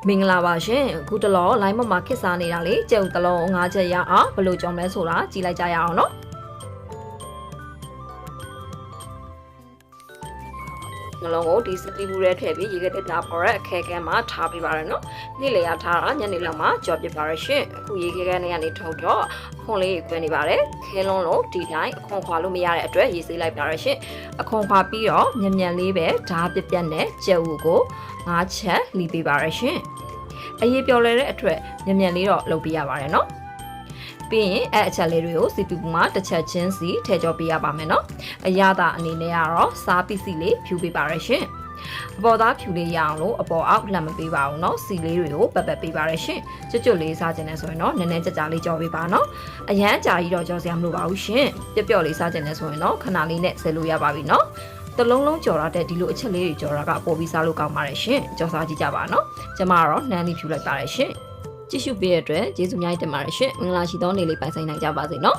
မင်္ဂလာပါရှင်အခုတလော line မှာခစ်စားနေတာလေကြုံတလုံး၅ချက်ရအောင်ဘယ်လိုကြောင်းလဲဆိုတာကြည့်လိုက်ကြရအောင်နော်နှလုံးကိုဒီစတီဘူးရဲထည့်ပြီးရေခဲတက်တာပေါ်တဲ့အခဲခဲမှာထားပေးပါရနော်နေ့လေရထားတာညနေလောက်မှာကြော်ပြပါရရှင်အခုရေခဲခဲနဲ့ကနေထုတ်တော့ခွန်လေးခွဲနေပါတယ်ခဲလုံးလို့ဒီတိုင်းအခွန်ခွာလို့မရတဲ့အတွက်ရေးစေးလိုက်ပါရရှင်အခွန်ခွာပြီးတော့မြန်လေးပဲဓာပြပြနဲ့ကြက်ဥကို၅ချက်လီပေးပါရရှင်အရေးပြော်လဲတဲ့အတွက်မြန်လေးတော့လုပ်ပေးရပါတယ်နော်ပြီးရင်အချက်လေးတွေကိုစီပူပူမှာတစ်ချက်ချင်းစီထည့်ကြောပေးရပါမယ်နော်အရသာအနေနဲ့ကတော့စားပစ္စည်းလေးဖြူပေးပါရရှင်အပေါ်သားဖြူလေးရအောင်လို့အပေါ်အောက်လှမ်းမပေးပါဘူးเนาะစီလေးတွေကိုပတ်ပတ်ပေးပါရရှင်ကျွတ်လေးစားခြင်းနဲ့ဆိုရင်တော့နည်းနည်းကြကြလေးကြောပေးပါเนาะအရန်ကြာကြီးတော့ကြောစရာမလိုပါဘူးရှင်ပျော့လေးစားခြင်းနဲ့ဆိုရင်တော့ခဏလေးနဲ့ဆယ်လို့ရပါပြီเนาะတလုံးလုံးကြော်ရတဲ့ဒီလိုအချက်လေးတွေကြော်တာကပိုပြီးစားလို့ကောင်းပါတယ်ရှင်ကြော်စားကြည့်ကြပါเนาะကျမကတော့နှမ်းလေးဖြူလိုက်ပါတယ်ရှင်ကြည့်ရှုပေးတဲ့အတွက်ကျေးဇူးများတင်ပါတယ်ရှင်မင်္ဂလာရှိသောနေ့လေးပိုင်ဆိုင်နိုင်ကြပါစေเนาะ